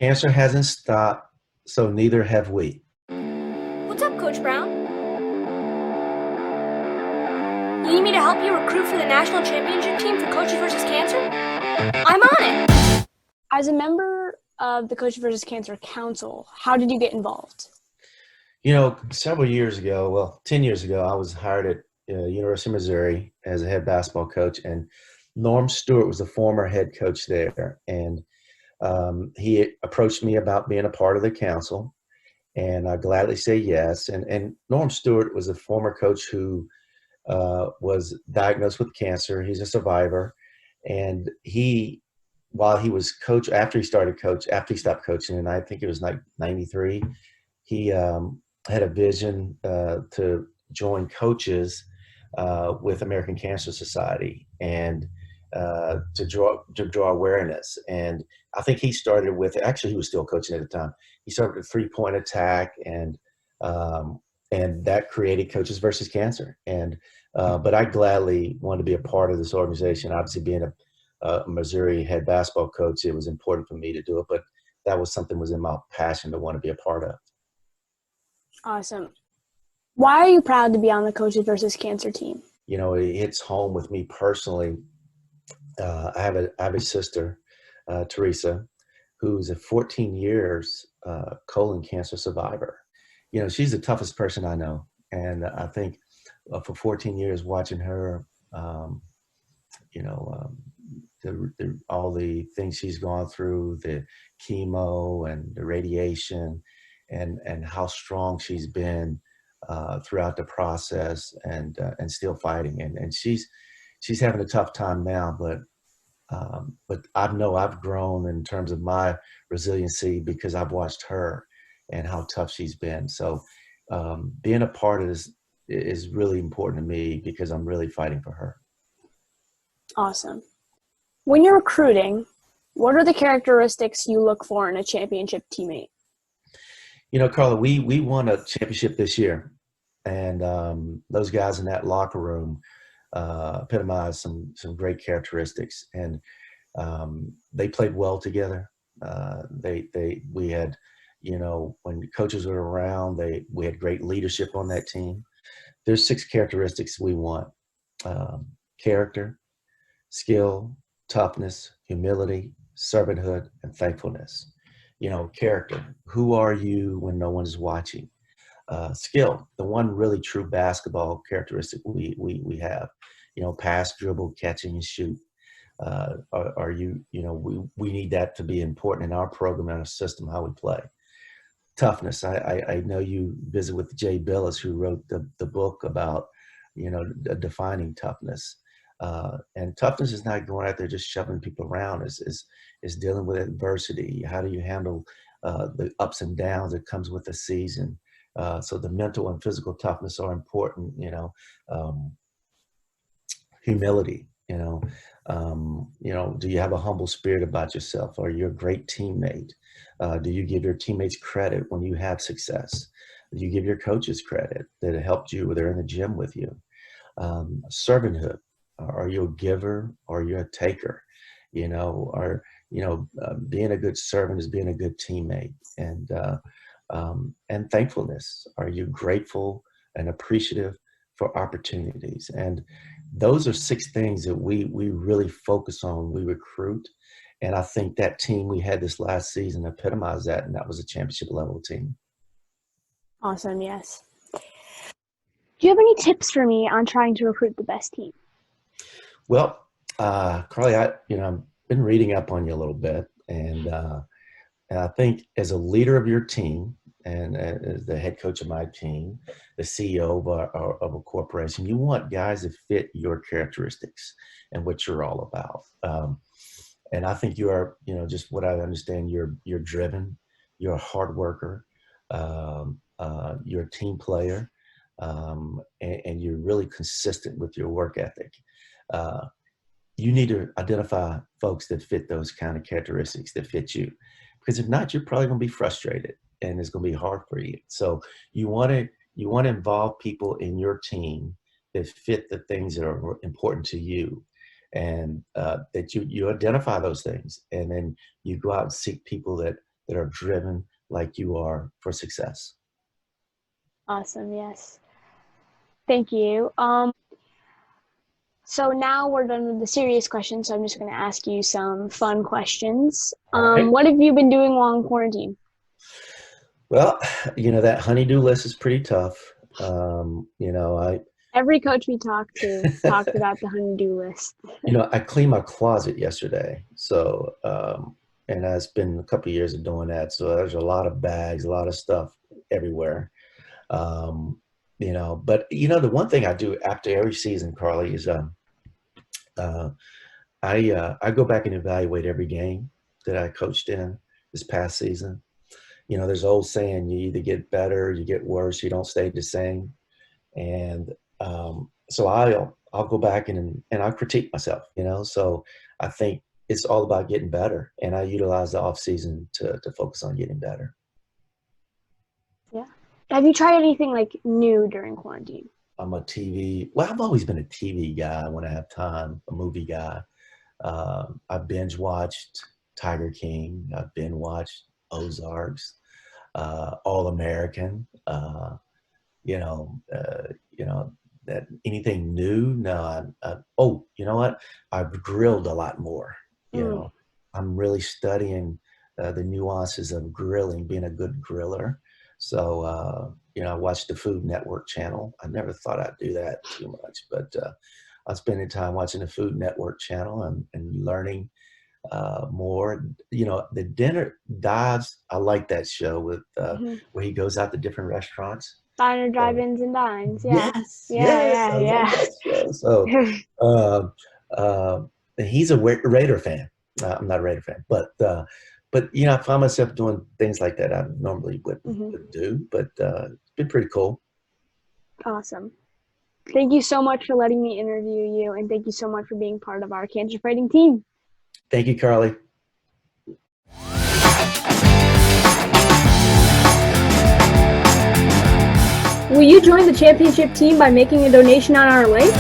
Cancer hasn't stopped, so neither have we. What's up, Coach Brown? You need me to help you recruit for the national championship team for Coaches versus Cancer? I'm on it! As a member of the Coaches versus Cancer Council, how did you get involved? You know, several years ago, well, 10 years ago, I was hired at University of Missouri as a head basketball coach, and Norm Stewart was the former head coach there. And he approached me about being a part of the council, and I gladly say yes. And Norm Stewart was a former coach who was diagnosed with cancer. He's a survivor. And while he was coach, after he stopped coaching, and I think it was like 93, he had a vision to join coaches with American Cancer Society and to draw awareness. And I think he started with, actually he was still coaching at the time. He started with 3-point attack, and that created Coaches versus Cancer. And but I gladly wanted to be a part of this organization. Obviously, being a Missouri head basketball coach, it was important for me to do it. But that was something was in my passion to want to be a part of. Awesome. Why are you proud to be on the Coaches versus Cancer team? You know, it hits home with me personally. I have a sister, Teresa, who's a 14 years colon cancer survivor. You know, she's the toughest person I know. And I think for 14 years watching her, you know, all the things she's gone through, the chemo and the radiation, and how strong she's been throughout the process, and still fighting. And she's having a tough time now, but I know I've grown in terms of my resiliency because I've watched her and how tough she's been. So being a part of this is really important to me because I'm really fighting for her. Awesome. When you're recruiting, what are the characteristics you look for in a championship teammate? You know, Carla, we won a championship this year, and those guys in that locker room epitomized some great characteristics, and they played well together. We had, you know, when coaches were around, we had great leadership on that team. There's 6 characteristics we want: character, skill, toughness, humility, servanthood, and thankfulness. You know, character. Who are you when no one is watching? Skill. The one really true basketball characteristic we have. You know, pass, dribble, catching, and shoot. Are you? You know, we need that to be important in our program and our system, how we play. Toughness. I know you visit with Jay Billis, who wrote the book about, you know, defining toughness. And toughness is not going out there just shoving people around. Is dealing with adversity. How do you handle the ups and downs that comes with the season? So the mental and physical toughness are important. You know, humility. You know, do you have a humble spirit about yourself? Are you a great teammate? Do you give your teammates credit when you have success? Do you give your coaches credit that helped you, they're in the gym with you? Servanthood. Are you a giver or are you a taker? You know, being a good servant is being a good teammate. And thankfulness. Are you grateful and appreciative for opportunities? And those are 6 things that we really focus on. We recruit. And I think that team we had this last season epitomized that, and that was a championship level team. Awesome, yes. Do you have any tips for me on trying to recruit the best team? Well, Carly, I've been reading up on you a little bit, and I think as a leader of your team and as the head coach of my team, the CEO of a corporation, you want guys that fit your characteristics and what you're all about. And I think you are, you know, just what I understand, you're driven, you're a hard worker, you're a team player, and you're really consistent with your work ethic. You need to identify folks that fit those kind of characteristics that fit you, because if not, you're probably going to be frustrated and it's going to be hard for you. So you want to involve people in your team that fit the things that are important to you, and that you identify those things, and then you go out and seek people that that are driven like you are for success. Awesome. Yes. Thank you. So now we're done with the serious questions. So I'm just going to ask you some fun questions. All right. What have you been doing while in quarantine? Well, that honey-do list is pretty tough. Every coach we talked to talked about the honey-do list. I cleaned my closet yesterday. So, and it's been a couple of years of doing that. So there's a lot of bags, a lot of stuff everywhere. But the one thing I do after every season, Carly, is I go back and evaluate every game that I coached in this past season. There's an old saying, you either get better, you get worse, you don't stay the same. And so I'll go back and I'll critique myself, So I think it's all about getting better, and I utilize the off season to focus on getting better. Yeah. Have you tried anything like new during quarantine? I've always been a TV guy when I have time, a movie guy. I binge watched Tiger King. I binge watched Ozarks, All American. That anything new? No. You know what? I've grilled a lot more. I'm really studying the nuances of grilling, being a good griller. So, I watch the Food Network channel. I never thought I'd do that too much, but I'm spending time watching the Food Network channel and learning more. The Dinner Dives, I like that show with where he goes out to different restaurants. Diner, drive-ins, and dines. Yeah. Yes. Yeah. Love that show. So, he's a Raider fan. I'm not a Raider fan, but I find myself doing things like that I normally would do. But it's been pretty cool. Awesome. Thank you so much for letting me interview you, and thank you so much for being part of our cancer fighting team. Thank you, Carly. Will you join the championship team by making a donation on our link?